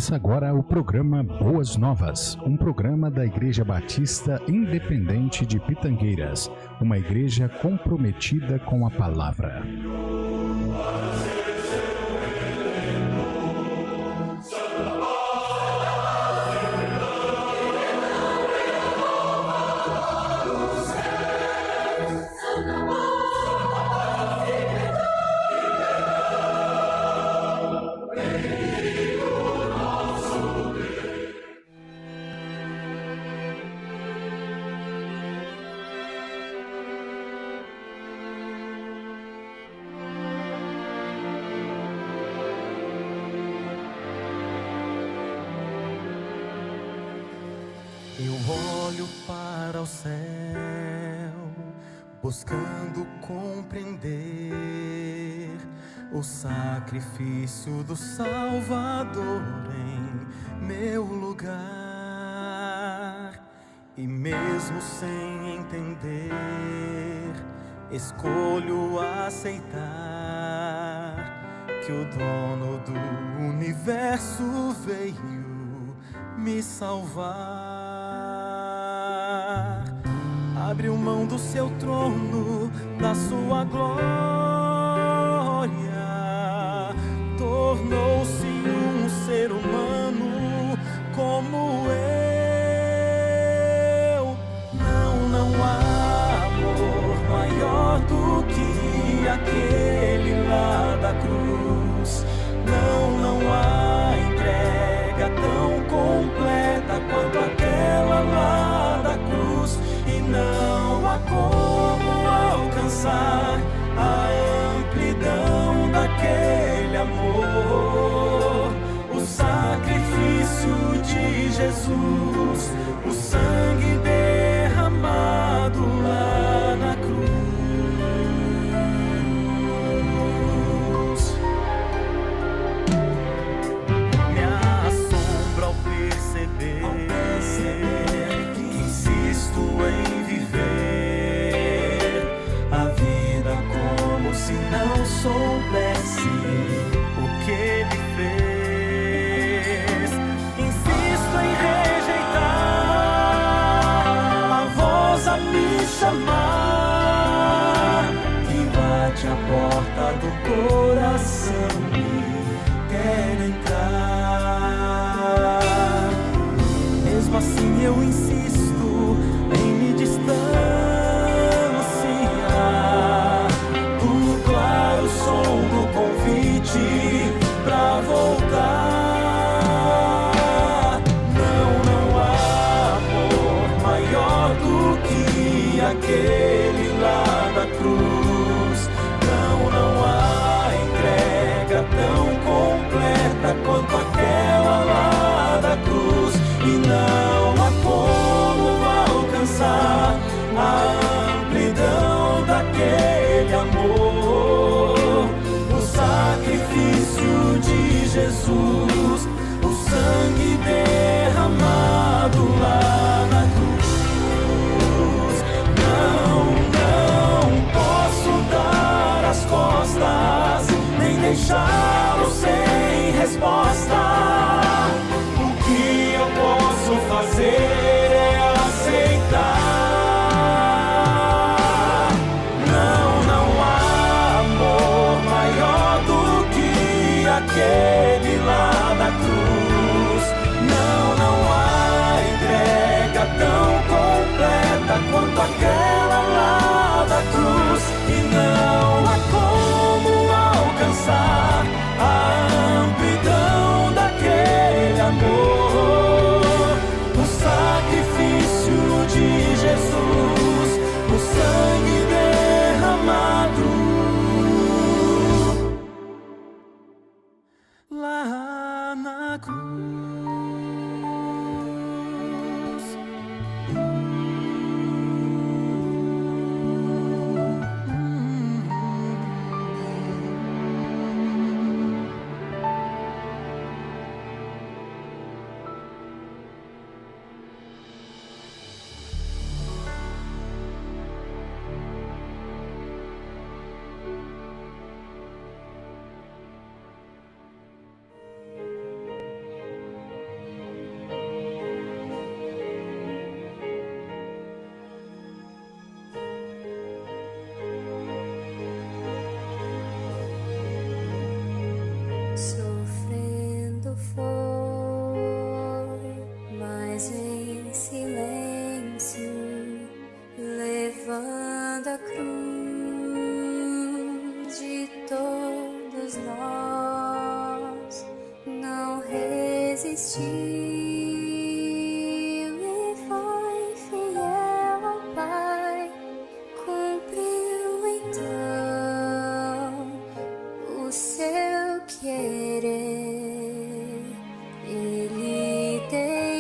Começa agora o programa Boas Novas, um programa da Igreja Batista Independente de Pitangueiras, uma igreja comprometida com a palavra. Buscando compreender o sacrifício do Salvador em meu lugar. E mesmo sem entender, escolho aceitar que o dono do universo veio me salvar. Abriu mão do seu trono, da sua glória, tornou-se um ser humano como eu. Não há amor maior do que aquele lá da cruz. Não há entrega tão completa quanto aquela lá da cruz. E não há como alcançar a amplidão daquele amor. O sacrifício de Jesus, o sangue derramado lá na cruz. Me assombra ao perceber que insisto em se não soubesse o que ele fez. Insisto em rejeitar a voz a me chamar, que bate a porta do coração e quer entrar. Mesmo assim eu insisto em me distanciar o som do convite pra voltar. Não há amor maior do que aquele lá da cruz. Não há entrega tão completa quanto aquela lá da cruz. E não há como alcançar a amplidão daquele amor. Sacrifício de Jesus, o sangue derramado lá na cruz. Não posso dar as costas, nem deixá-lo sem resposta. O que eu posso fazer é aceitar. Não há amor maior do que aquele lá da cruz. Não há entrega tão completa quanto aquela lá da cruz. E não há como alcançar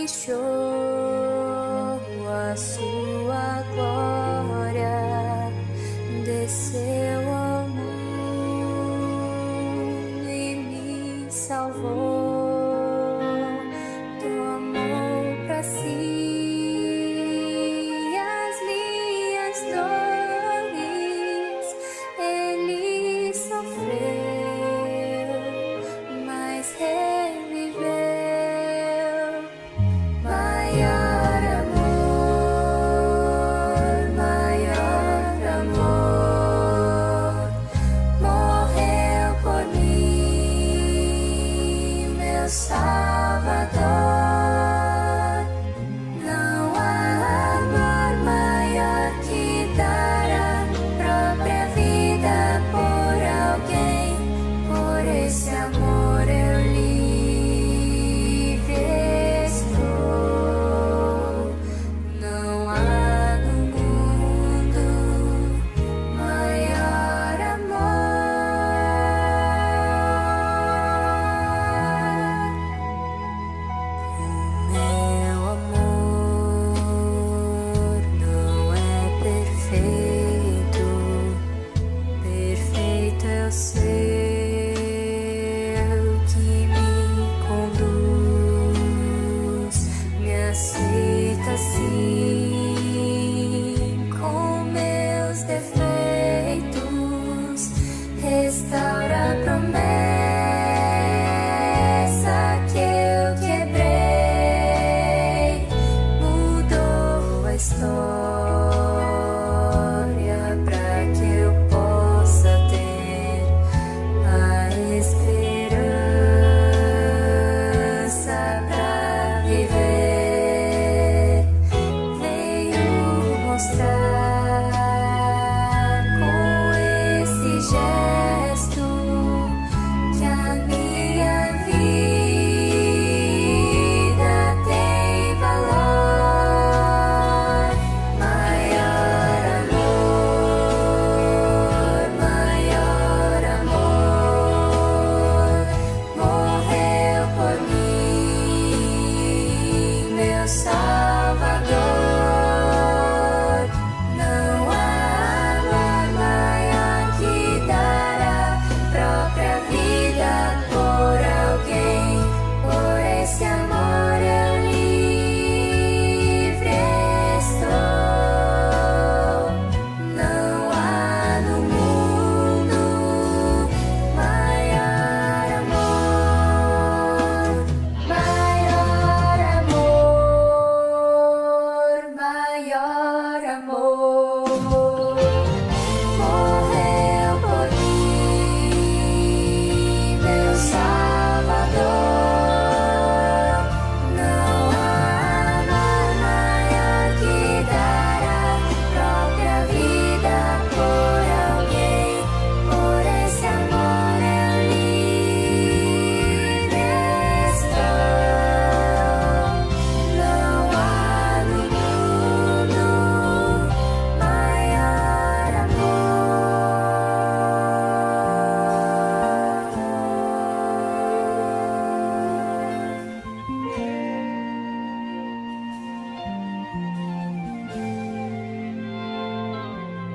deixou a sua glória, desceu ao mundo e me salvou, tomou pra si as minhas dores, ele sofreu, mas reviveu. Maior amor, morreu por mim, meu Salvador. Não há amor maior que dar a própria vida por alguém. Por esse amor eu livre estou. Não há no mundo maior amor. Meu amor não é perfeito, perfeito é o seu que me conduz, me aceita assim com meus defeitos, restaura a promessa que eu quebrei, mudou a história pra que eu possa ter a esperança pra viver. Veio mostrar com esse gesto que a minha vida tem valor. Maior amor, morreu por mim, meu Salvador. Não há amor maior que dar a própria vida por alguém. Por esse amor eu livre estou. Não há no mundo maior amor, maior amor, maior amor. Morreu por mim, meu Salvador. Não há amor maior que dar a própria vida por alguém. Por esse amor eu livre estou. Não há no mundo maior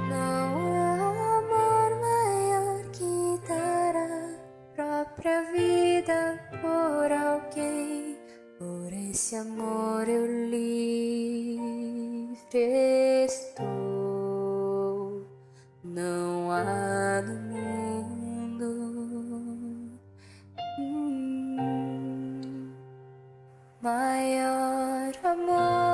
Não há amor maior que dar a própria vida por alguém. Por esse amor eu livre estou. Não há no mundo maior amor.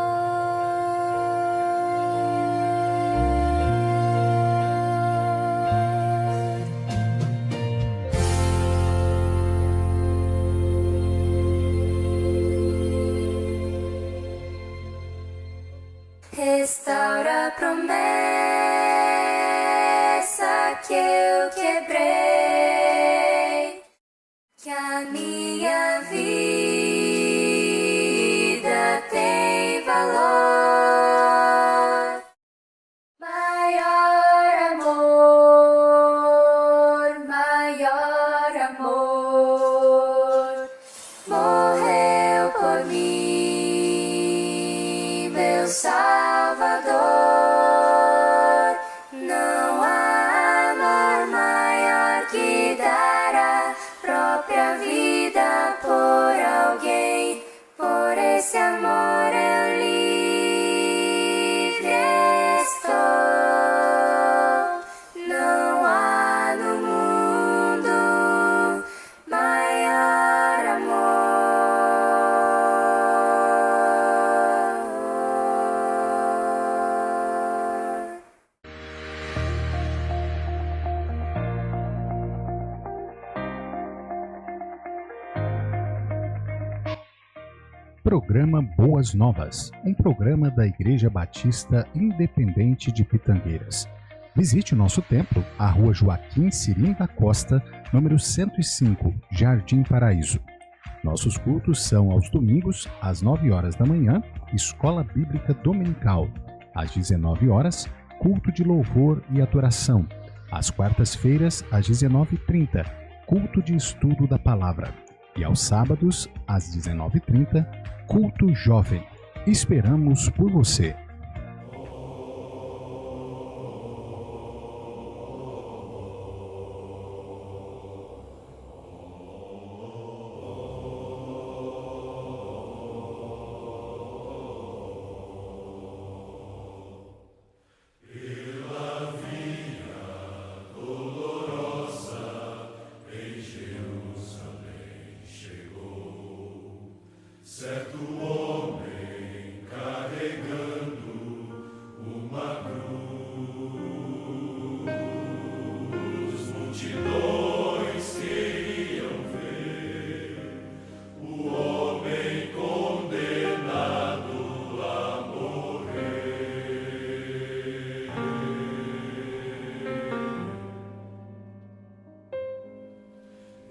Restaura a promessa que eu quebrei, que a minha vida tem valor. Maior amor, maior amor, morreu por mim. meu Salvador. Não há amor maior que dar a própria vida por alguém. Por esse amor eu livre estou. Não há no mundo maior amor. Programa Boas Novas, um programa da Igreja Batista Independente de Pitangueiras. Visite o nosso templo, a Rua Joaquim Cirim da Costa, número 105, Jardim Paraíso. Nossos cultos são aos domingos, às 9 horas da manhã, Escola Bíblica Dominical. Às 19 horas, culto de louvor e adoração. Às quartas-feiras, às 19h30, culto de estudo da palavra. E aos sábados, às 19h30, culto jovem. Esperamos por você. Certo homem carregando uma cruz, multidões queriam ver o homem condenado a morrer.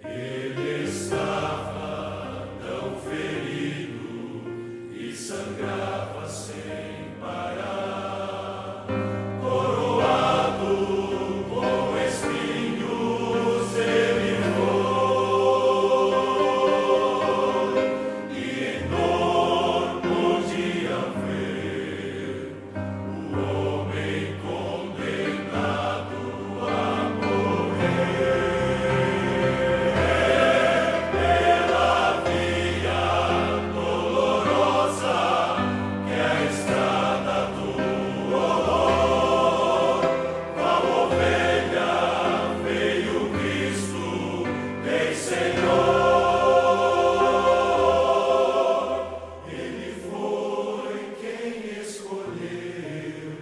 Ele estava tão ferido e sangrava sem parar, coroado com espinhos ele foi, e em dor podiam ver o homem condenado a morrer. Pela via dolorosa que é a estrada do horror, qual ovelha veio Cristo, Rei Senhor. Ele foi quem escolheu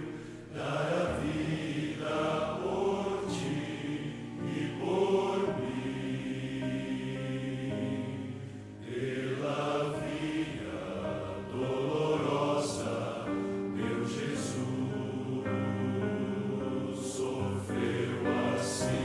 dar a vida por ti e por mim. Pela via dolorosa, meu Jesus sofreu assim.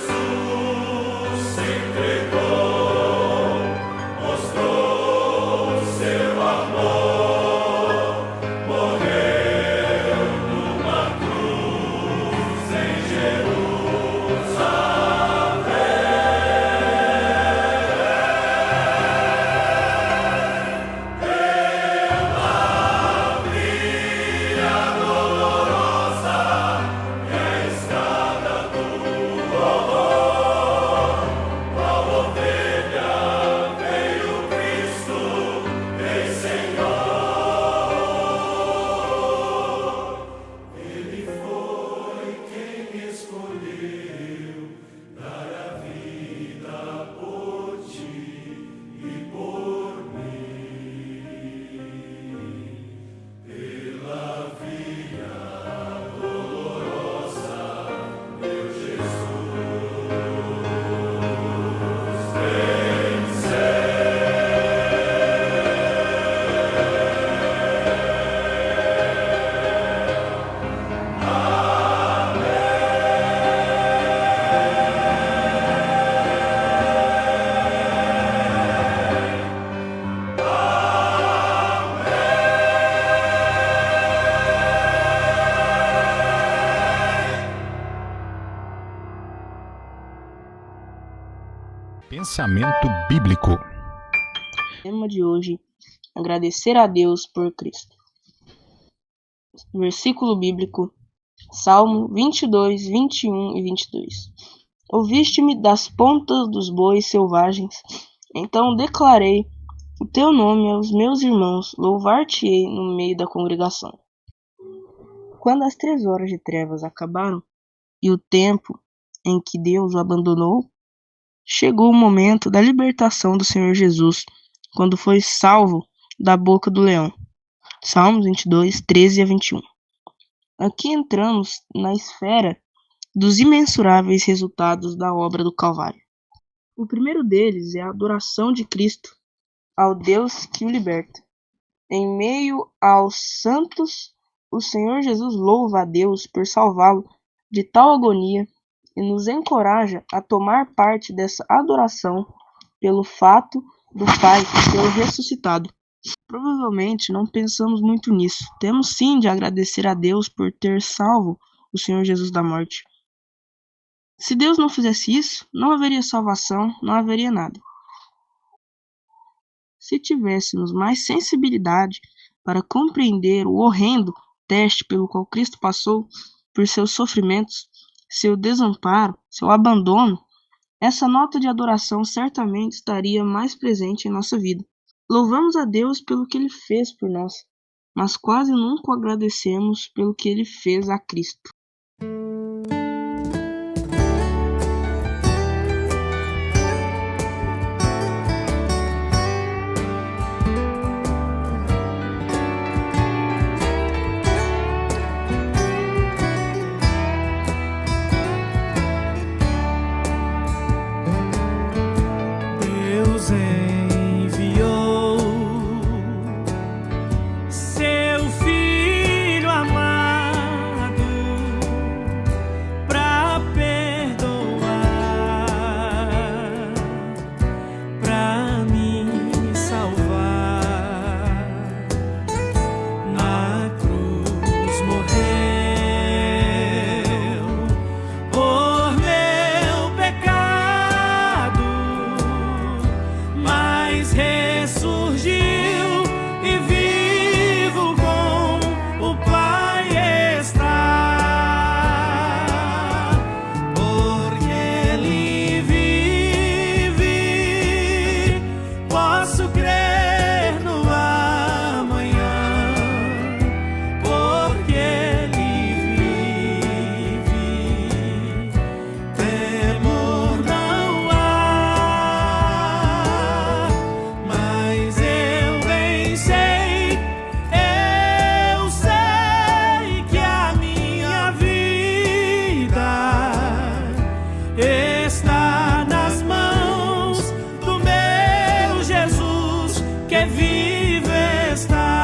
Jesus se entregou, mostrou seu amor, morreu numa cruz em Jerusalém. Pela via dolorosa que é a estrada do horror, qual Pensamento bíblico. O tema de hoje: agradecer a Deus por Cristo. Versículo bíblico, Salmo 22, 21 e 22. Ouviste-me das pontas dos bois selvagens, então declarei o teu nome aos meus irmãos, louvar-te-ei no meio da congregação. Quando as 3 horas de trevas acabaram e o tempo em que Deus o abandonou, chegou o momento da libertação do Senhor Jesus, quando foi salvo da boca do leão. Salmos 22, 13 a 21. Aqui entramos na esfera dos imensuráveis resultados da obra do Calvário. O primeiro deles é a adoração de Cristo ao Deus que o liberta. Em meio aos santos, o Senhor Jesus louva a Deus por salvá-lo de tal agonia e nos encoraja a tomar parte dessa adoração pelo fato do Pai tê-lo ressuscitado. Provavelmente não pensamos muito nisso. Temos sim de agradecer a Deus por ter salvo o Senhor Jesus da morte. Se Deus não fizesse isso, não haveria salvação, não haveria nada. Se tivéssemos mais sensibilidade para compreender o horrendo teste pelo qual Cristo passou, por seus sofrimentos, seu desamparo, seu abandono, essa nota de adoração certamente estaria mais presente em nossa vida. Louvamos a Deus pelo que Ele fez por nós, mas quase nunca o agradecemos pelo que Ele fez a Cristo. Deus enviou seu Filho amado pra perdoar, pra me salvar. Na cruz morreu por meu pecado, mas ressurgiu e vivo com o Pai está. Porque Ele vive, posso crer no amanhã. Porque Ele vive, temor não há. Mas eu bem sei que a minha vida está nas mãos do meu Jesus, que vive está.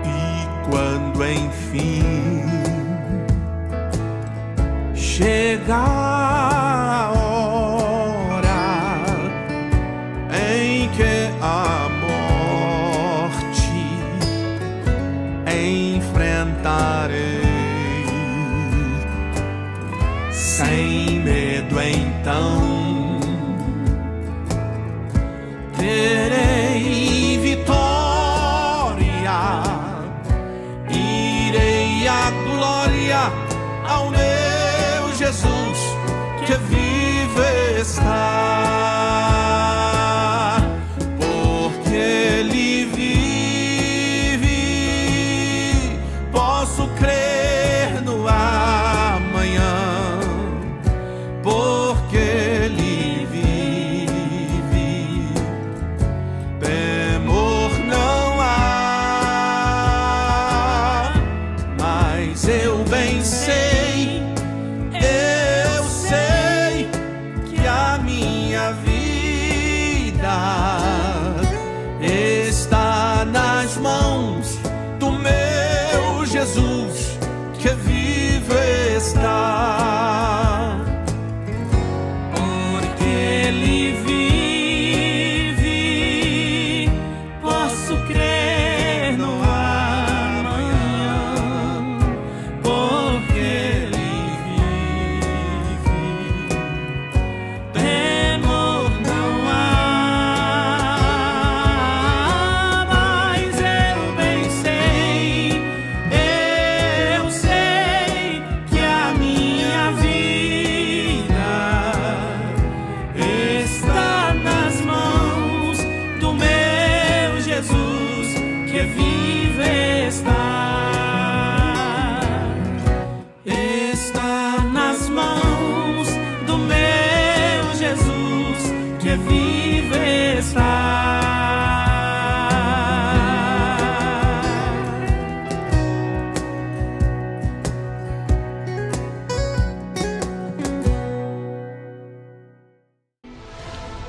E quando enfim chegar a hora em que a morte enfrentarei, sem medo então terei vitória, irei à glória ao meu Jesus, que vive está. Porque Ele vive, posso crer no amanhã. Porque Ele vive, temor não há. Mas eu bem sei que a minha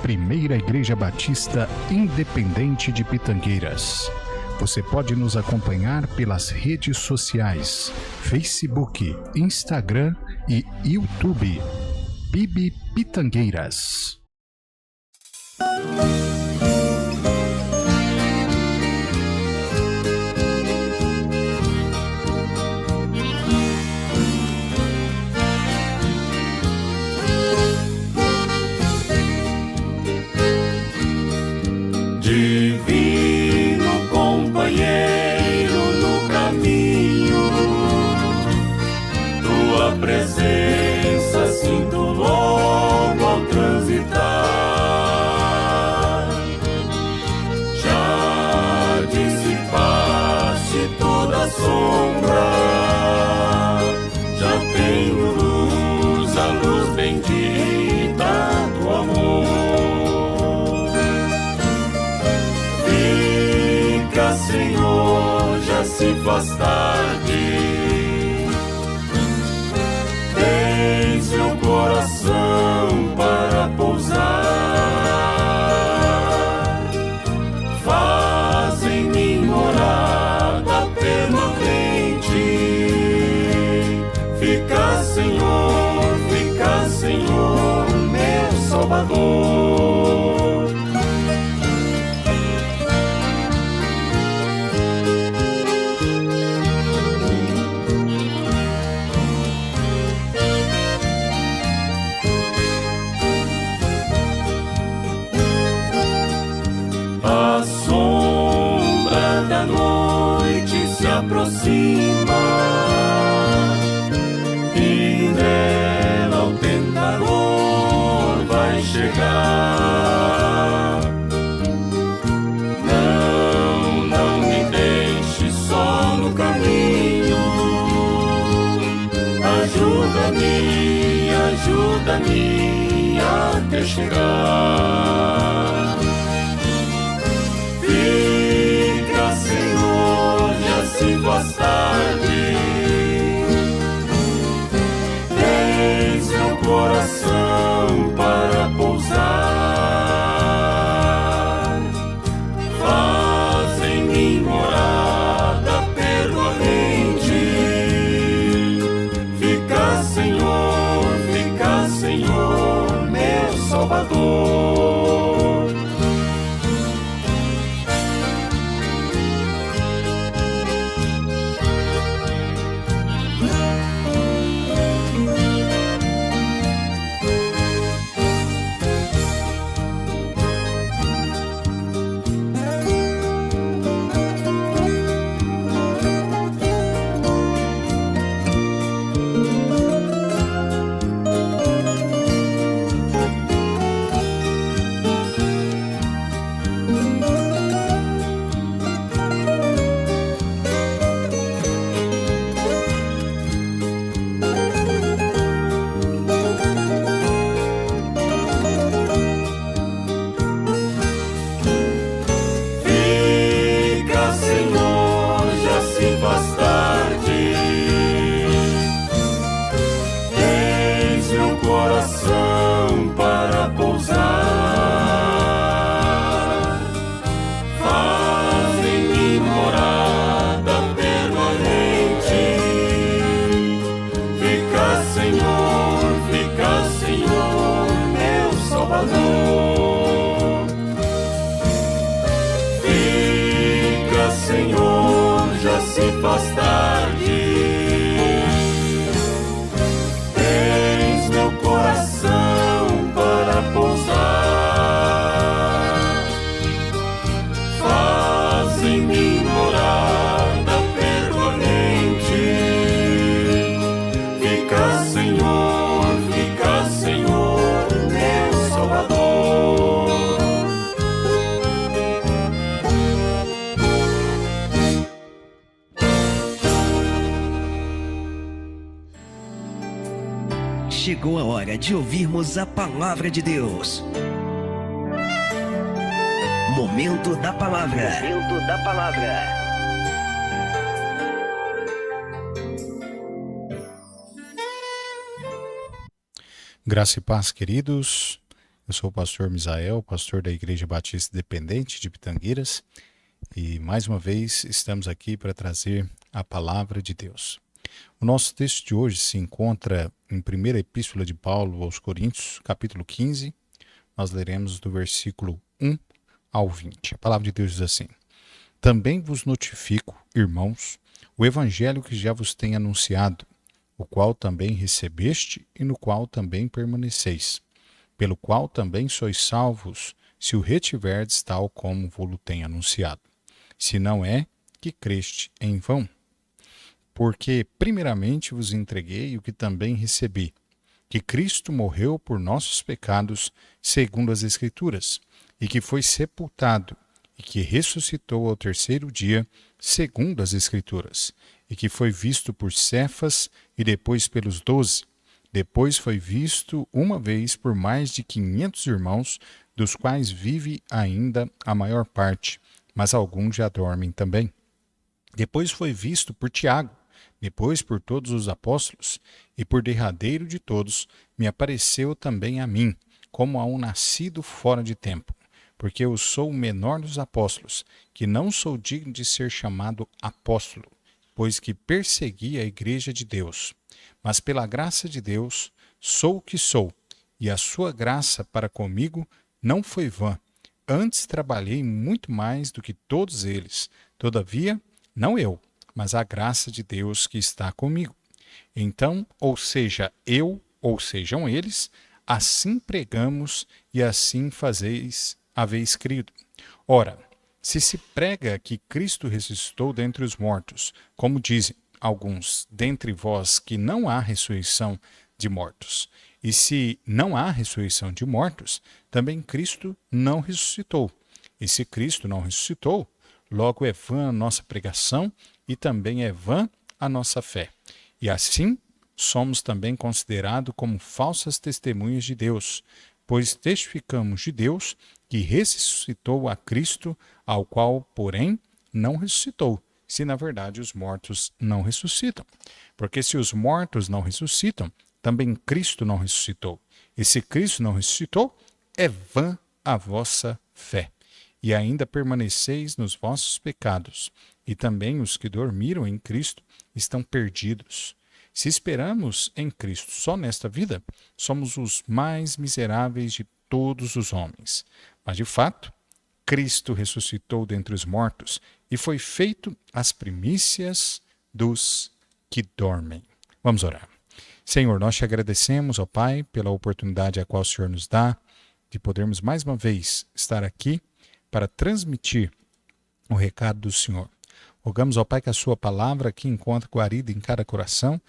primeira igreja batista independente de Pitangueiras. Você pode nos acompanhar pelas redes sociais, Facebook, Instagram e YouTube. PIB Pitangueiras. Divino companheiro no caminho, tua presença sinto logo ao transitar. Já dissipaste toda a sombra, já tenho luz, a luz bendita do amor. Senhor, já se faz tarde, tens meu coração para pousar, faz em mim morada permanente, fica Senhor, meu Salvador. A sombra da noite se aproxima e nela o tentador vai chegar. Não me deixe só no caminho, ajuda-me até chegar. Fica, Senhor, já se faz tarde, tens meu coração para pousar, faz em mim morada permanente, fica, Senhor, meu Salvador. Faz tarde, tens meu coração para pousar, faz em mim morada permanente, fica Senhor, meu Salvador. Chegou a hora de ouvirmos a Palavra de Deus. Momento da Palavra. Momento da Palavra. Graça e paz, queridos. Eu sou o pastor Misael, pastor da Igreja Batista Independente de Pitangueiras, e mais uma vez estamos aqui para trazer a palavra de Deus. O nosso texto de hoje se encontra em primeira epístola de Paulo aos Coríntios, capítulo 15. Nós leremos do versículo 1 ao 20. A palavra de Deus diz assim: Também vos notifico, irmãos, o evangelho que já vos tenho anunciado, o qual também recebeste e no qual também permaneceis, pelo qual também sois salvos, se o retiverdes tal como vos tenho anunciado. Se não é, que creste em vão. Porque primeiramente vos entreguei o que também recebi, que Cristo morreu por nossos pecados, segundo as Escrituras, e que foi sepultado, e que ressuscitou ao terceiro dia, segundo as Escrituras, e que foi visto por Cefas e depois pelos 12. Depois foi visto uma vez por mais de 500 irmãos, dos quais vive ainda a maior parte, mas alguns já dormem também. Depois foi visto por Tiago, depois por todos os apóstolos, e por derradeiro de todos, me apareceu também a mim, como a um nascido fora de tempo, porque eu sou o menor dos apóstolos, que não sou digno de ser chamado apóstolo, pois que persegui a igreja de Deus. Mas pela graça de Deus, sou o que sou, e a sua graça para comigo não foi vã. Antes trabalhei muito mais do que todos eles. Todavia, não eu, mas a graça de Deus que está comigo. Então, ou seja eu, ou sejam eles, assim pregamos e assim haveis crido. Ora, se prega que Cristo ressuscitou dentre os mortos, como dizem alguns dentre vós que não há ressurreição de mortos, e se não há ressurreição de mortos, também Cristo não ressuscitou. E se Cristo não ressuscitou, logo é vã a nossa pregação e também é vã a nossa fé. E assim somos também considerados como falsas testemunhas de Deus, pois testificamos de Deus que ressuscitou a Cristo, ao qual, porém, não ressuscitou, se na verdade os mortos não ressuscitam. Porque se os mortos não ressuscitam, também Cristo não ressuscitou. E se Cristo não ressuscitou, é vã a vossa fé. E ainda permaneceis nos vossos pecados. E também os que dormiram em Cristo estão perdidos. Se esperamos em Cristo só nesta vida, somos os mais miseráveis de todos os homens. Mas, de fato, Cristo ressuscitou dentre os mortos e foi feito as primícias dos que dormem. Vamos orar. Senhor, nós te agradecemos, ó Pai, pela oportunidade a qual o Senhor nos dá de podermos mais uma vez estar aqui para transmitir o recado do Senhor. Rogamos, ó Pai, que a sua palavra aqui encontre guarida em cada coração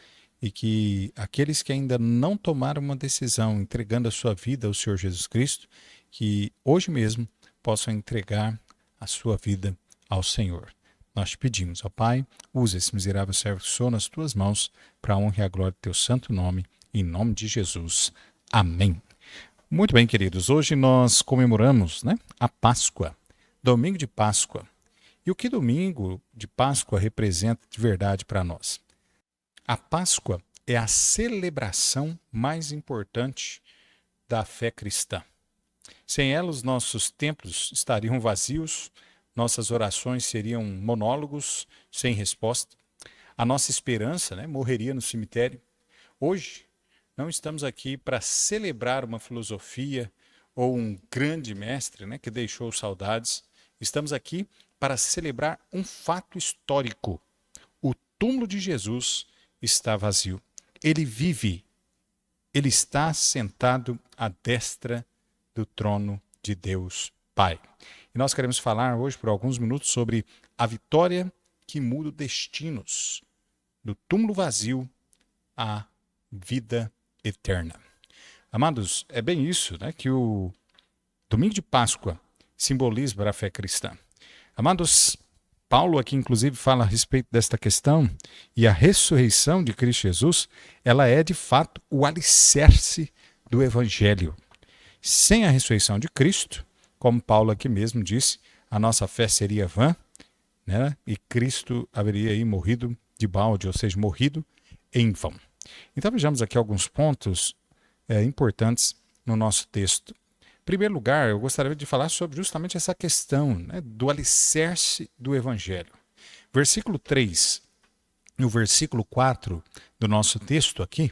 e que aqueles que ainda não tomaram uma decisão entregando a sua vida ao Senhor Jesus Cristo, que hoje mesmo possam entregar a sua vida ao Senhor. Nós te pedimos, ó Pai, usa esse miserável servo que sou nas tuas mãos para a honra e a glória do teu santo nome, em nome de Jesus. Amém. Muito bem, queridos, hoje nós comemoramos, a Páscoa, domingo de Páscoa. E o que domingo de Páscoa representa de verdade para nós? A Páscoa é a celebração mais importante da fé cristã. Sem ela, os nossos templos estariam vazios, nossas orações seriam monólogos sem resposta, a nossa esperança morreria no cemitério. Hoje, não estamos aqui para celebrar uma filosofia ou um grande mestre que deixou saudades. Estamos aqui para celebrar um fato histórico. O túmulo de Jesus está vazio. Ele vive. Ele está sentado à destra do trono de Deus Pai. E nós queremos falar hoje por alguns minutos sobre a vitória que muda destinos, do túmulo vazio à vida eterna. Amados, é bem isso que o domingo de Páscoa simboliza para a fé cristã. Amados, Paulo aqui inclusive fala a respeito desta questão, e a ressurreição de Cristo Jesus, ela é de fato o alicerce do evangelho. Sem a ressurreição de Cristo, como Paulo aqui mesmo disse, a nossa fé seria vã, e Cristo haveria aí morrido de balde, ou seja, morrido em vão. Então vejamos aqui alguns pontos importantes no nosso texto. Em primeiro lugar, eu gostaria de falar sobre justamente essa questão, né, do alicerce do Evangelho. Versículo 3 e o versículo 4 do nosso texto aqui,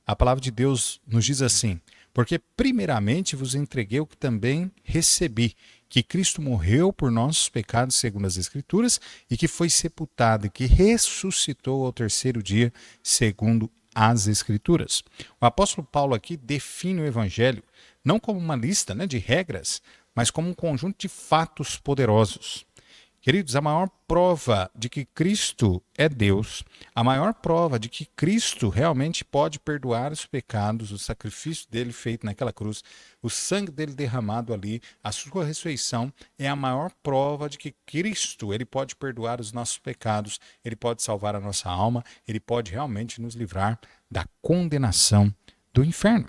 a palavra de Deus nos diz assim: porque primeiramente vos entreguei o que também recebi, que Cristo morreu por nossos pecados segundo as Escrituras, e que foi sepultado e que ressuscitou ao terceiro dia segundo as Escrituras. O apóstolo Paulo aqui define o Evangelho não como uma lista, né, de regras, mas como um conjunto de fatos poderosos. Queridos, a maior prova de que Cristo é Deus, a maior prova de que Cristo realmente pode perdoar os pecados, o sacrifício dele feito naquela cruz, o sangue dele derramado ali, a sua ressurreição, é a maior prova de que Cristo, ele pode perdoar os nossos pecados, ele pode salvar a nossa alma, ele pode realmente nos livrar da condenação do inferno.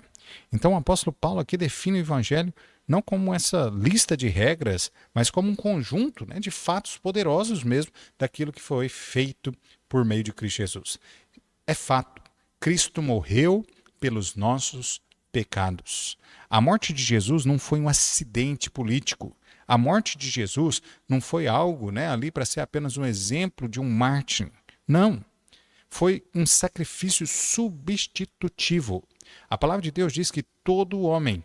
Então o apóstolo Paulo aqui define o Evangelho não como essa lista de regras, mas como um conjunto, né, de fatos poderosos mesmo daquilo que foi feito por meio de Cristo Jesus. É fato, Cristo morreu pelos nossos pecados. A morte de Jesus não foi um acidente político. A morte de Jesus não foi algo, né, ali para ser apenas um exemplo de um mártir. Não. Foi um sacrifício substitutivo. A palavra de Deus diz que todo homem,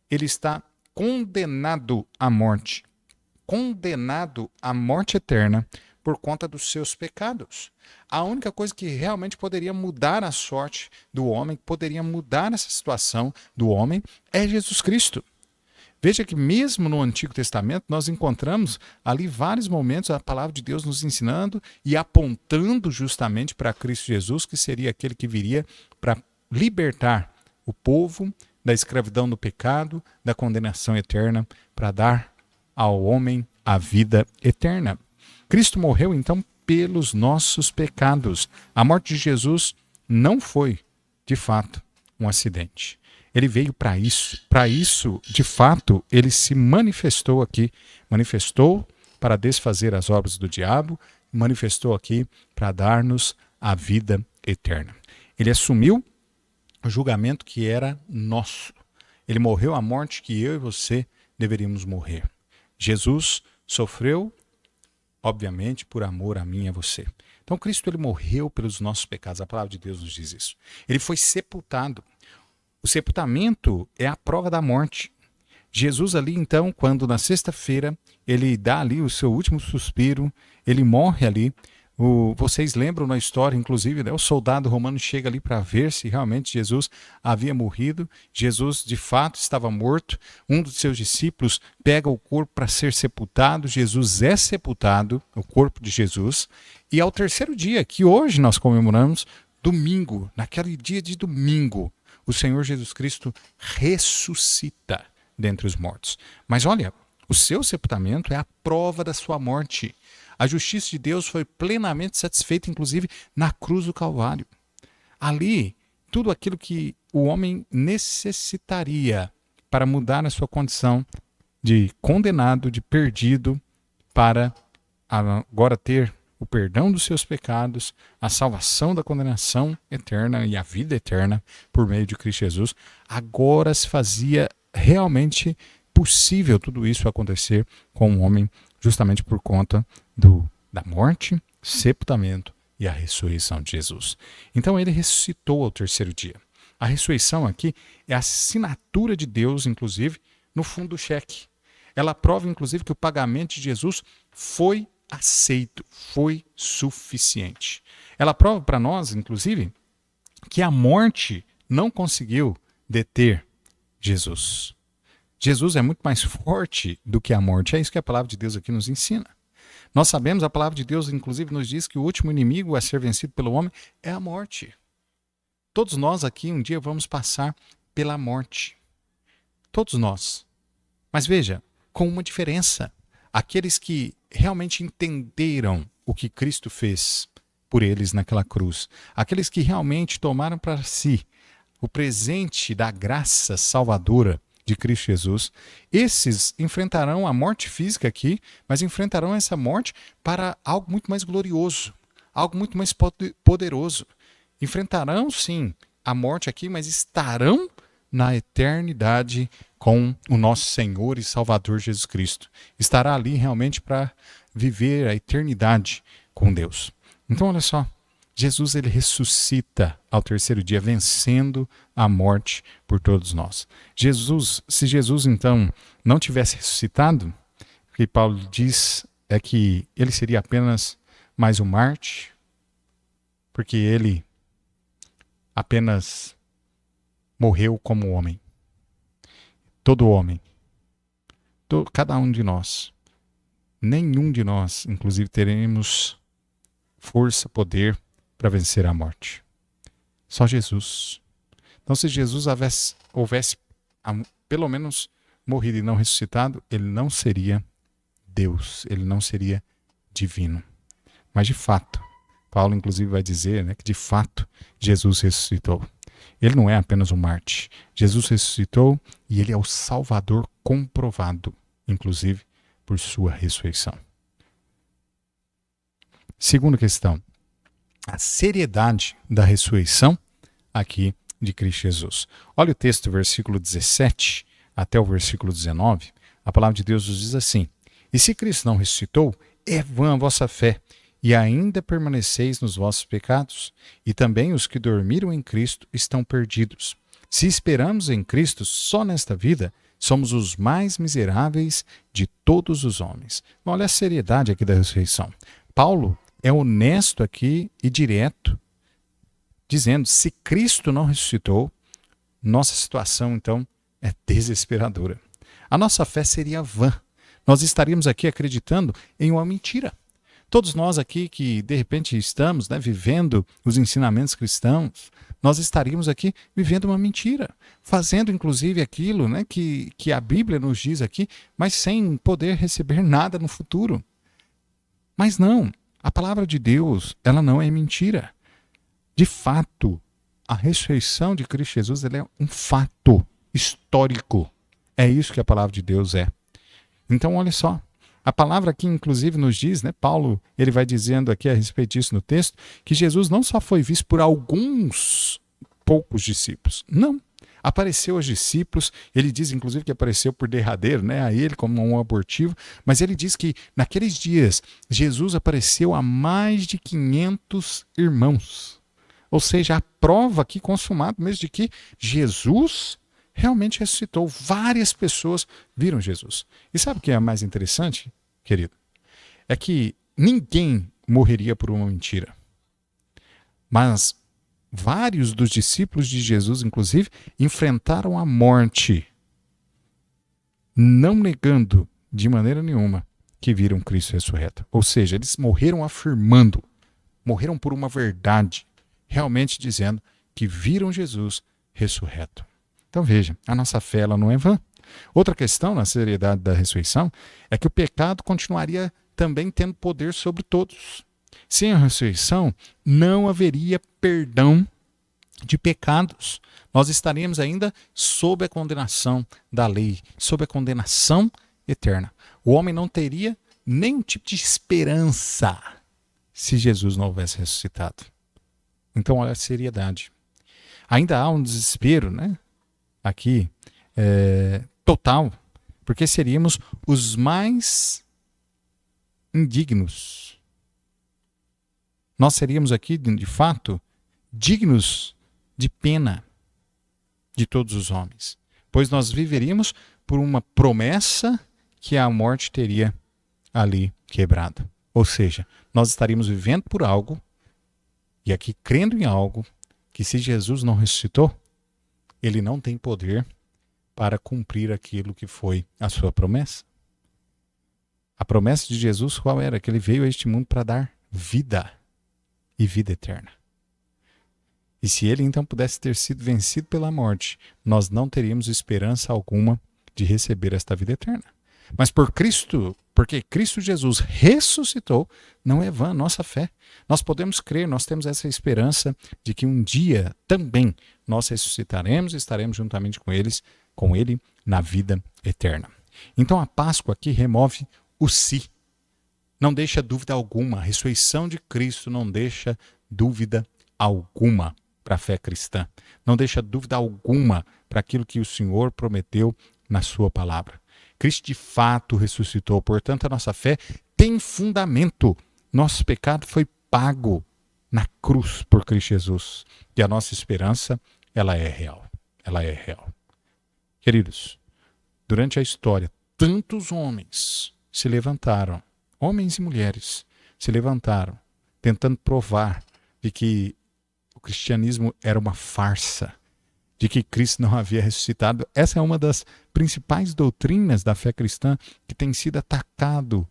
ele está condenado à morte eterna por conta dos seus pecados. A única coisa que realmente poderia mudar a sorte do homem, poderia mudar essa situação do homem, é Jesus Cristo. Veja que mesmo no Antigo Testamento nós encontramos ali vários momentos a palavra de Deus nos ensinando e apontando justamente para Cristo Jesus, que seria aquele que viria para libertar o povo da escravidão do pecado, da condenação eterna, para dar ao homem a vida eterna. Cristo morreu então pelos nossos pecados. A morte de Jesus não foi, de fato, um acidente. Ele veio para isso. Para isso, de fato, ele se manifestou aqui. Manifestou para desfazer as obras do diabo, manifestou aqui para dar-nos a vida eterna. Ele assumiu o julgamento que era nosso. Ele morreu a morte que eu e você deveríamos morrer. Jesus sofreu, obviamente, por amor a mim e a você. Então, Cristo, ele morreu pelos nossos pecados. A palavra de Deus nos diz isso. Ele foi sepultado. O sepultamento é a prova da morte. Jesus ali, então, quando na sexta-feira ele dá ali o seu último suspiro, ele morre ali. Vocês lembram na história, inclusive, né, o soldado romano chega ali para ver se realmente Jesus havia morrido. Jesus, de fato, estava morto. Um dos seus discípulos pega o corpo para ser sepultado. Jesus é sepultado, o corpo de Jesus. E ao terceiro dia, que hoje nós comemoramos, domingo, naquele dia de domingo, o Senhor Jesus Cristo ressuscita dentre os mortos. Mas olha, o seu sepultamento é a prova da sua morte. A justiça de Deus foi plenamente satisfeita, inclusive, na cruz do Calvário. Ali, tudo aquilo que o homem necessitaria para mudar a sua condição de condenado, de perdido, para agora ter o perdão dos seus pecados, a salvação da condenação eterna e a vida eterna por meio de Cristo Jesus, agora se fazia realmente possível tudo isso acontecer com o homem, justamente por conta da morte, sepultamento e a ressurreição de Jesus. Então ele ressuscitou ao terceiro dia. A ressurreição aqui é a assinatura de Deus, inclusive, no fundo do cheque. Ela prova, inclusive, que o pagamento de Jesus foi aceito, foi suficiente. Ela prova para nós, inclusive, que a morte não conseguiu deter Jesus. Jesus é muito mais forte do que a morte. É isso que a palavra de Deus aqui nos ensina. Nós sabemos, a palavra de Deus, inclusive, nos diz que o último inimigo a ser vencido pelo homem é a morte. Todos nós aqui um dia vamos passar pela morte. Todos nós. Mas veja, com uma diferença. Aqueles que realmente entenderam o que Cristo fez por eles naquela cruz, aqueles que realmente tomaram para si o presente da graça salvadora de Cristo Jesus, esses enfrentarão a morte física aqui, mas enfrentarão essa morte para algo muito mais glorioso, algo muito mais poderoso. Enfrentarão, sim, a morte aqui, mas estarão na eternidade com o nosso Senhor e Salvador Jesus Cristo. Estará ali realmente para viver a eternidade com Deus. Então, olha só, Jesus ele ressuscita ao terceiro dia, vencendo a morte por todos nós. Se Jesus então não tivesse ressuscitado, o que Paulo diz é que ele seria apenas mais um Marte, porque ele apenas morreu como homem. Todo homem, cada um de nós, nenhum de nós, inclusive, teremos força, poder para vencer a morte. Só Jesus. Então, se Jesus houvesse pelo menos morrido e não ressuscitado, ele não seria Deus, ele não seria divino. Mas de fato, Paulo inclusive vai dizer, né, que de fato Jesus ressuscitou. Ele não é apenas um Marte. Jesus ressuscitou e ele é o Salvador comprovado, inclusive por sua ressurreição. Segunda questão, a seriedade da ressurreição aqui de Cristo Jesus. Olha o texto, versículo 17 até o versículo 19. A palavra de Deus nos diz assim: E se Cristo não ressuscitou, é vã a vossa fé, e ainda permaneceis nos vossos pecados, e também os que dormiram em Cristo estão perdidos. Se esperamos em Cristo só nesta vida, somos os mais miseráveis de todos os homens. Olha a seriedade aqui da ressurreição. Paulo é honesto aqui e direto, dizendo, se Cristo não ressuscitou, nossa situação então é desesperadora. A nossa fé seria vã. Nós estaríamos aqui acreditando em uma mentira. Todos nós aqui que de repente estamos, né, vivendo os ensinamentos cristãos, nós estaríamos aqui vivendo uma mentira, fazendo inclusive aquilo, né, que a Bíblia nos diz aqui, mas sem poder receber nada no futuro. Mas não, a palavra de Deus, ela não é mentira. De fato, a ressurreição de Cristo Jesus ela é um fato histórico. É isso que a palavra de Deus é. Então, olha só. A palavra aqui, inclusive, nos diz, né? Paulo, ele vai dizendo aqui a respeito disso no texto, que Jesus não só foi visto por alguns poucos discípulos. Não. Apareceu aos discípulos, ele diz, inclusive, que apareceu por derradeiro, né? A ele como um abortivo, mas ele diz que naqueles dias, Jesus apareceu a mais de 500 irmãos. Ou seja, a prova aqui consumada mesmo de que Jesus realmente ressuscitou. Várias pessoas viram Jesus. E sabe o que é mais interessante, querido? É que ninguém morreria por uma mentira. Mas vários dos discípulos de Jesus, inclusive, enfrentaram a morte, não negando de maneira nenhuma que viram Cristo ressurreto. Ou seja, eles morreram afirmando, morreram por uma verdade, realmente dizendo que viram Jesus ressurreto. Então veja, a nossa fé ela não é vã. Outra questão na seriedade da ressurreição é que o pecado continuaria também tendo poder sobre todos. Sem a ressurreição, não haveria perdão de pecados. Nós estaríamos ainda sob a condenação da lei, sob a condenação eterna. O homem não teria nenhum tipo de esperança se Jesus não houvesse ressuscitado. Então, olha a seriedade. Ainda há um desespero, né? Aqui, total, porque seríamos os mais indignos. Nós seríamos aqui, de fato, dignos de pena de todos os homens, pois nós viveríamos por uma promessa que a morte teria ali quebrado. Ou seja, nós estaríamos vivendo por algo, e aqui crendo em algo, que se Jesus não ressuscitou, ele não tem poder para cumprir aquilo que foi a sua promessa. A promessa de Jesus qual era? Que ele veio a este mundo para dar vida e vida eterna. E se ele então pudesse ter sido vencido pela morte, nós não teríamos esperança alguma de receber esta vida eterna. Mas porque Cristo Jesus ressuscitou, não é vã a nossa fé. Nós podemos crer, nós temos essa esperança de que um dia também nós ressuscitaremos e estaremos juntamente com ele na vida eterna. Então a Páscoa aqui remove o si. Não deixa dúvida alguma. A ressurreição de Cristo não deixa dúvida alguma para a fé cristã. Não deixa dúvida alguma para aquilo que o Senhor prometeu na sua palavra. Cristo de fato ressuscitou, portanto a nossa fé tem fundamento. Nosso pecado foi pago na cruz por Cristo Jesus. E a nossa esperança, ela é real. Ela é real. Queridos, durante a história, tantos homens se levantaram, homens e mulheres se levantaram, tentando provar de que o cristianismo era uma farsa, de que Cristo não havia ressuscitado. Essa é uma das principais doutrinas da fé cristã que tem sido atacado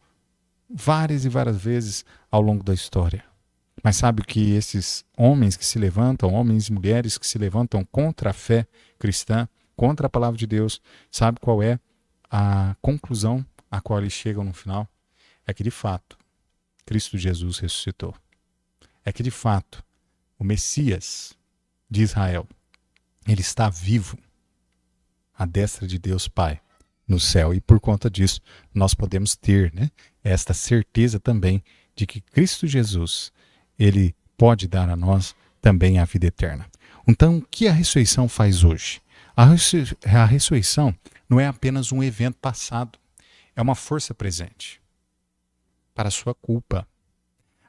várias e várias vezes ao longo da história. Mas sabe que esses homens que se levantam, homens e mulheres que se levantam contra a fé cristã, contra a palavra de Deus, sabe qual é a conclusão a qual eles chegam no final? É que de fato, Cristo Jesus ressuscitou. É que de fato, o Messias de Israel, ele está vivo à destra de Deus Pai no céu. E por conta disso, nós podemos ter, esta certeza também de que Cristo Jesus, ele pode dar a nós também a vida eterna. Então, o que a ressurreição faz hoje? A ressurreição não é apenas um evento passado, é uma força presente para a sua culpa.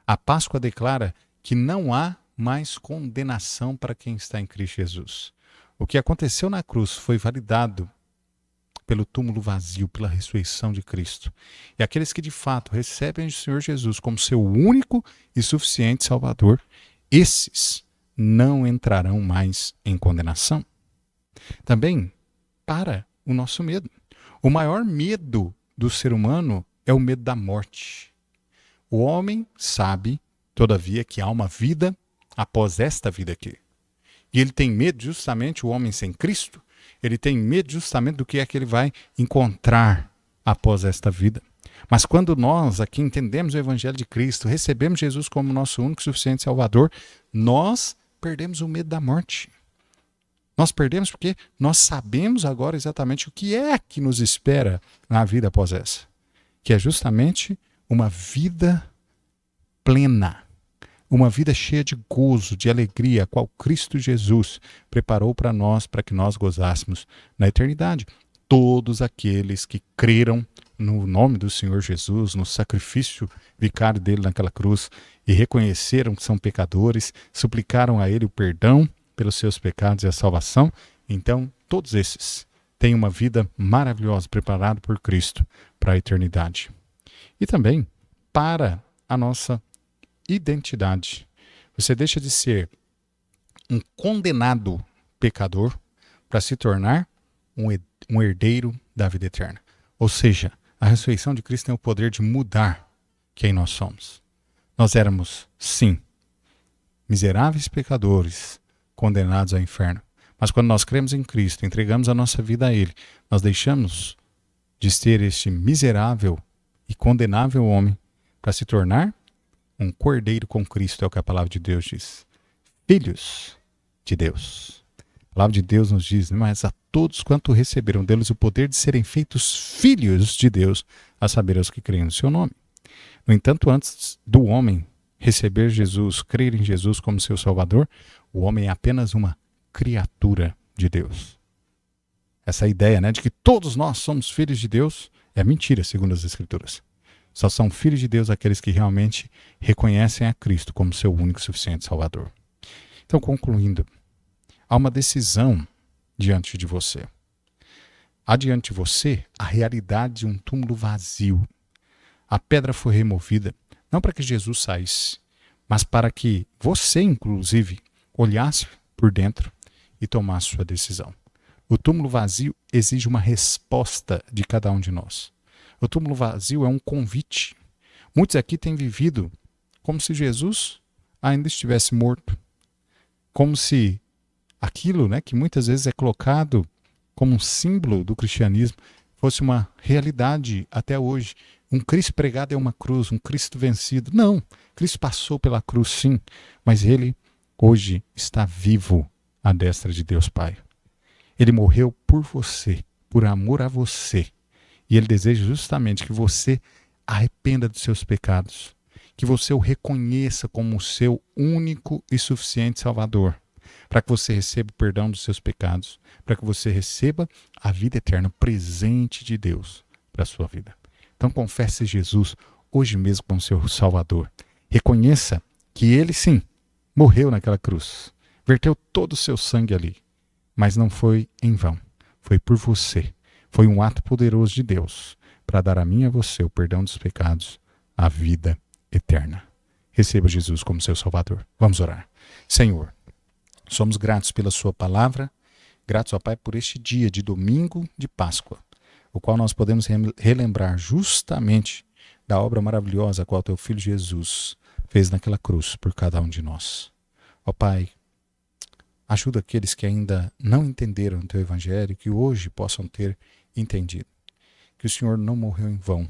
A Páscoa declara que não há mais condenação para quem está em Cristo Jesus. O que aconteceu na cruz foi validado pelo túmulo vazio, pela ressurreição de Cristo. E aqueles que de fato recebem o Senhor Jesus como seu único e suficiente Salvador, esses não entrarão mais em condenação. Também para o nosso medo. O maior medo do ser humano é o medo da morte. O homem sabe, todavia, que há uma vida após esta vida aqui. E ele tem medo justamente, o homem sem Cristo, ele tem medo justamente do que é que ele vai encontrar após esta vida. Mas quando nós aqui entendemos o Evangelho de Cristo, recebemos Jesus como nosso único e suficiente Salvador, nós perdemos o medo da morte. Nós perdemos porque nós sabemos agora exatamente o que é que nos espera na vida após essa. Que é justamente uma vida plena. Uma vida cheia de gozo, de alegria, a qual Cristo Jesus preparou para nós, para que nós gozássemos na eternidade. Todos aqueles que creram no nome do Senhor Jesus, no sacrifício vicário dele naquela cruz, e reconheceram que são pecadores, suplicaram a ele o perdão pelos seus pecados e a salvação, então todos esses têm uma vida maravilhosa preparada por Cristo para a eternidade. E também para a nossa identidade. Você deixa de ser um condenado pecador para se tornar um herdeiro da vida eterna. Ou seja, a ressurreição de Cristo tem o poder de mudar quem nós somos. Nós éramos, sim, miseráveis pecadores, condenados ao inferno. Mas quando nós cremos em Cristo, entregamos a nossa vida a Ele, nós deixamos de ser este miserável e condenável homem para se tornar um cordeiro com Cristo, é o que a palavra de Deus diz. Filhos de Deus. A palavra de Deus nos diz, mas a todos quanto receberam deles o poder de serem feitos filhos de Deus, a saber, os que creem no seu nome. No entanto, antes do homem receber Jesus, crer em Jesus como seu Salvador, o homem é apenas uma criatura de Deus. Essa ideia, de que todos nós somos filhos de Deus é mentira, segundo as Escrituras. Só são filhos de Deus aqueles que realmente reconhecem a Cristo como seu único e suficiente Salvador. Então, concluindo, há uma decisão diante de você. Há diante de você a realidade de um túmulo vazio. A pedra foi removida, não para que Jesus saísse, mas para que você, inclusive, olhasse por dentro e tomasse sua decisão. O túmulo vazio exige uma resposta de cada um de nós. O túmulo vazio é um convite. Muitos aqui têm vivido como se Jesus ainda estivesse morto. Como se aquilo, que muitas vezes é colocado como um símbolo do cristianismo, fosse uma realidade até hoje. Um Cristo pregado é uma cruz, um Cristo vencido. Não, Cristo passou pela cruz sim, mas ele hoje está vivo à destra de Deus Pai. Ele morreu por você, por amor a você. E ele deseja justamente que você arrependa dos seus pecados, que você o reconheça como o seu único e suficiente Salvador, para que você receba o perdão dos seus pecados, para que você receba a vida eterna, o presente de Deus para a sua vida. Então confesse Jesus hoje mesmo como seu Salvador. Reconheça que Ele sim morreu naquela cruz, verteu todo o seu sangue ali, mas não foi em vão, foi por você. Foi um ato poderoso de Deus para dar a mim e a você o perdão dos pecados, a vida eterna. Receba Jesus como seu Salvador. Vamos orar. Senhor, somos gratos pela sua palavra, gratos, ó Pai, por este dia de domingo de Páscoa, o qual nós podemos relembrar justamente da obra maravilhosa a qual teu Filho Jesus fez naquela cruz por cada um de nós. Ó Pai, ajuda aqueles que ainda não entenderam o teu evangelho, que hoje possam ter entendido. Que o Senhor não morreu em vão,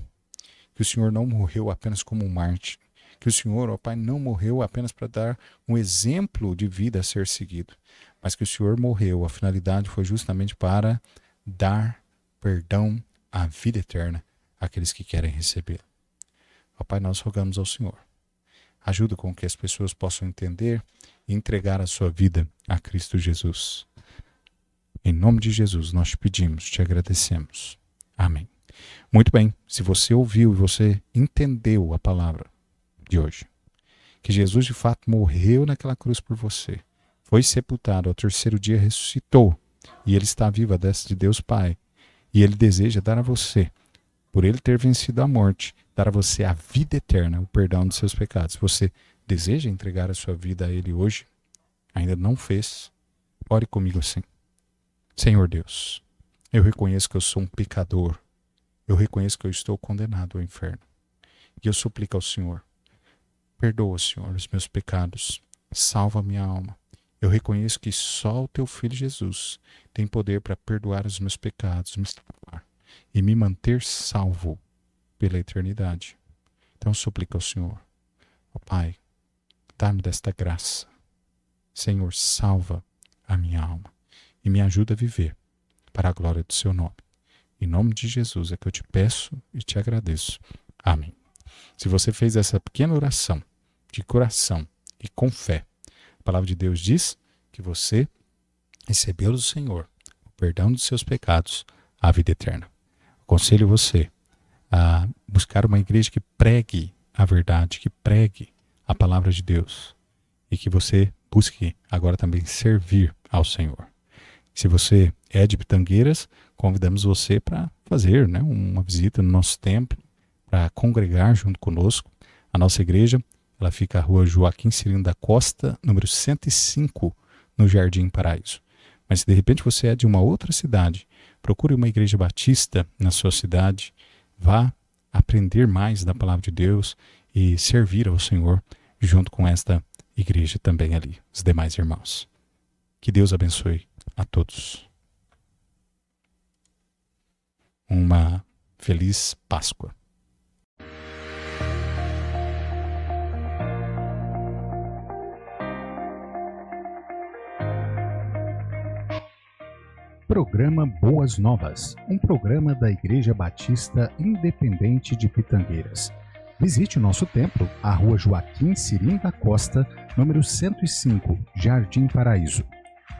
que o Senhor não morreu apenas como um mártir, que o Senhor, ó Pai, não morreu apenas para dar um exemplo de vida a ser seguido, mas que o Senhor morreu, a finalidade foi justamente para dar perdão à vida eterna àqueles que querem receber. Ó Pai, nós rogamos ao Senhor, ajuda com que as pessoas possam entender e entregar a sua vida a Cristo Jesus. Em nome de Jesus nós te pedimos, te agradecemos. Amém. Muito bem, se você ouviu e você entendeu a palavra de hoje, que Jesus de fato morreu naquela cruz por você, foi sepultado, ao terceiro dia ressuscitou, e Ele está vivo à destra de Deus Pai, e Ele deseja dar a você, por Ele ter vencido a morte, dar a você a vida eterna, o perdão dos seus pecados. Você deseja entregar a sua vida a Ele hoje? Ainda não fez? Ore comigo assim. Senhor Deus, eu reconheço que eu sou um pecador, eu reconheço que eu estou condenado ao inferno, e eu suplico ao Senhor, perdoa, Senhor, os meus pecados, salva minha alma. Eu reconheço que só o teu Filho Jesus tem poder para perdoar os meus pecados, me salvar e me manter salvo pela eternidade. Então eu suplico ao Senhor, ó Pai, dá-me desta graça. Senhor, salva a minha alma e me ajuda a viver para a glória do seu nome. Em nome de Jesus é que eu te peço e te agradeço. Amém. Se você fez essa pequena oração de coração e com fé, a palavra de Deus diz que você recebeu do Senhor o perdão dos seus pecados, a vida eterna. Aconselho você a buscar uma igreja que pregue a verdade, que pregue a palavra de Deus e que você busque agora também servir ao Senhor. Se você é de Pitangueiras, convidamos você para fazer uma visita no nosso templo, para congregar junto conosco. A nossa igreja ela fica na rua Joaquim Cirino da Costa, número 105, no Jardim Paraíso. Mas se de repente você é de uma outra cidade, procure uma igreja batista na sua cidade, vá aprender mais da palavra de Deus e servir ao Senhor junto com esta igreja também ali, os demais irmãos. Que Deus abençoe a todos. Uma feliz Páscoa. Programa Boas Novas, um programa da Igreja Batista Independente de Pitangueiras. Visite o nosso templo, a rua Joaquim Cirino da Costa, número 105, Jardim Paraíso.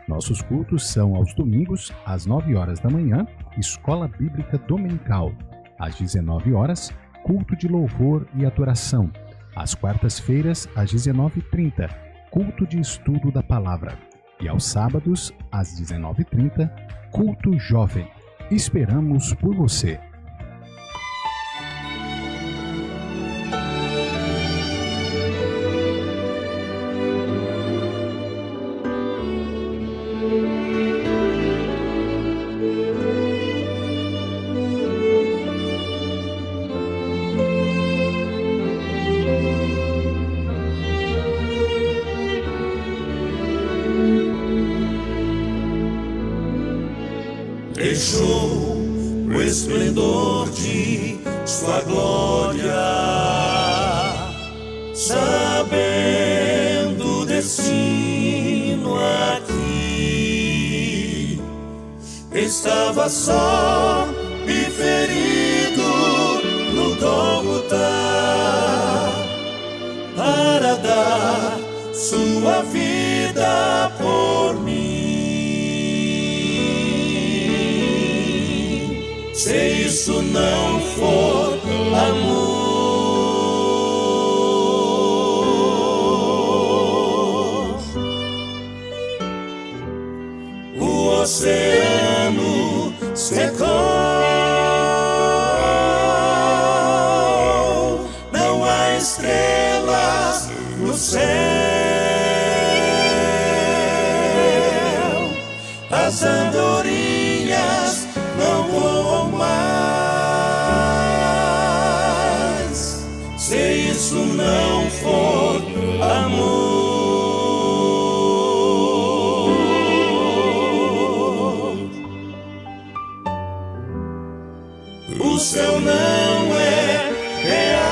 Nossos cultos são aos domingos, às 9 horas da manhã, Escola Bíblica Dominical. Às 19 horas, culto de louvor e adoração. Às quartas-feiras, às 19h30, culto de estudo da palavra. E aos sábados, às 19h30, culto jovem. Esperamos por você. Deixou o esplendor de sua glória, sabendo o destino aqui. Estava só e ferido no Gólgota para dar sua vida por se isso não for amor. O oceano secou, não há estrelas no céu, as andorinhas não voam mais, se isso não for amor. O céu não é real,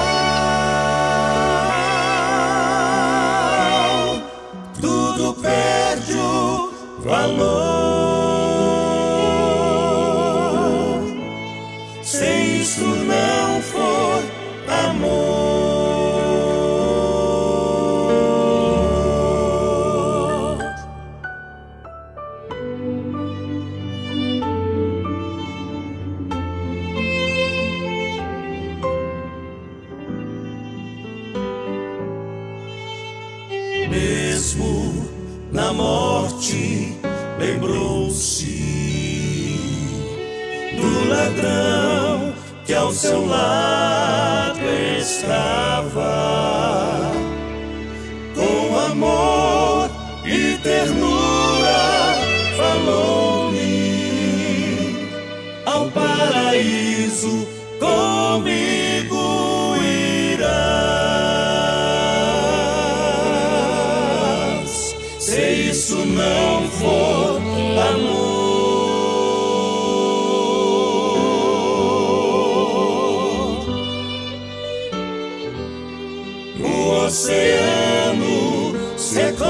tudo perde o valor, se isso não for amor. Mesmo na morte, lembrou-se do ladrão que ao seu lado estava, com amor e ternura falou-me: ao paraíso comigo irás, se isso não for amor. O oceano secou,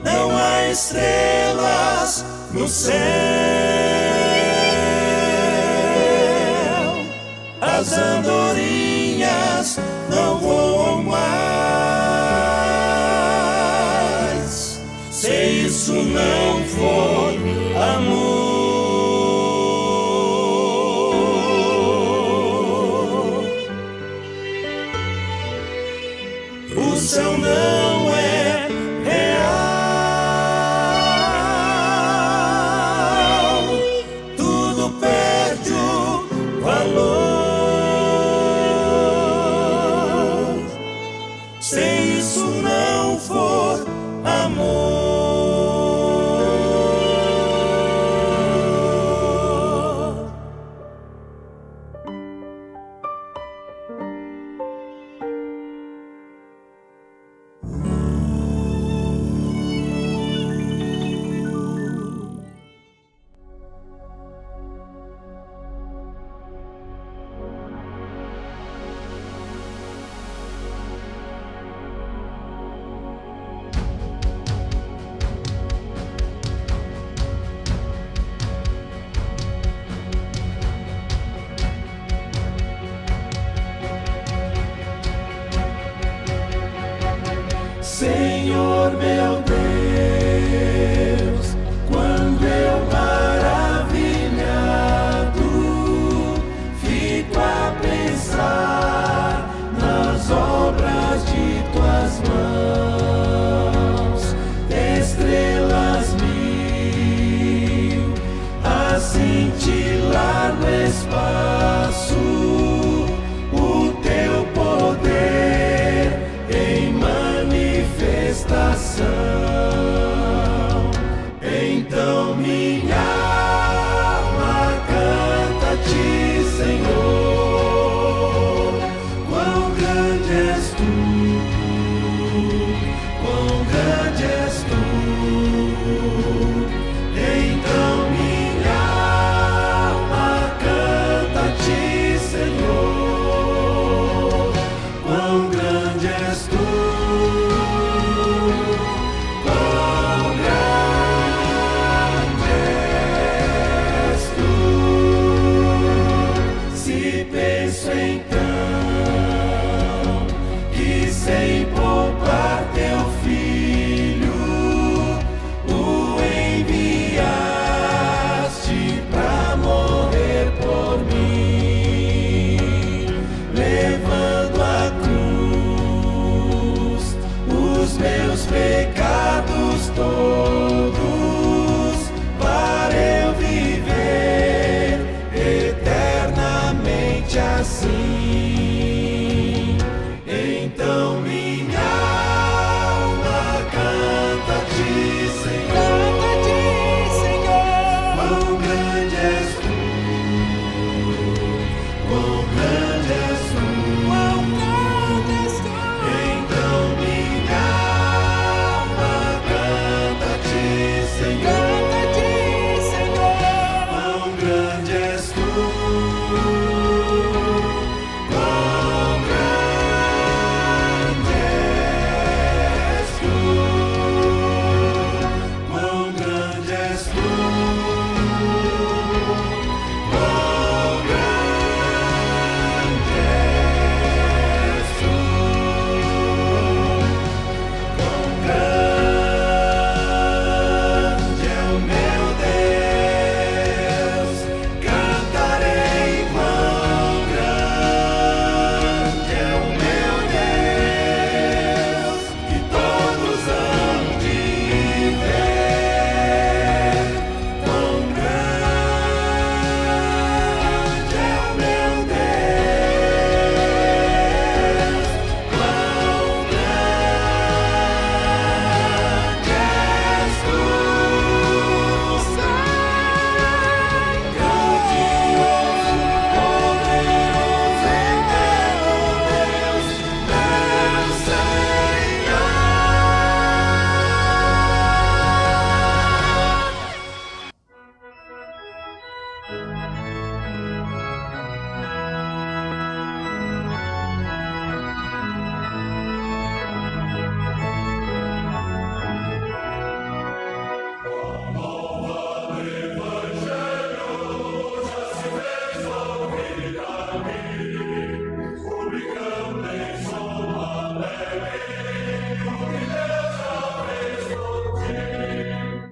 não há estrelas no céu, as andorinhas não voam mais, se isso não for amor. O céu não é real, tudo perde o valor, se isso não for amor. Senhor meu Deus, quando eu maravilhado fico a pensar nas obras de tuas mãos, estrelas mil a cintilar no espaço, o teu poder em manifestação.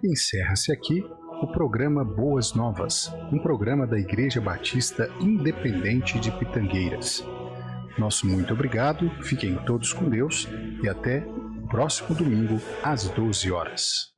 encerra-se aqui o programa Boas Novas, um programa da Igreja Batista Independente de Pitangueiras. Nosso muito obrigado, fiquem todos com Deus e até o próximo domingo às 12 horas.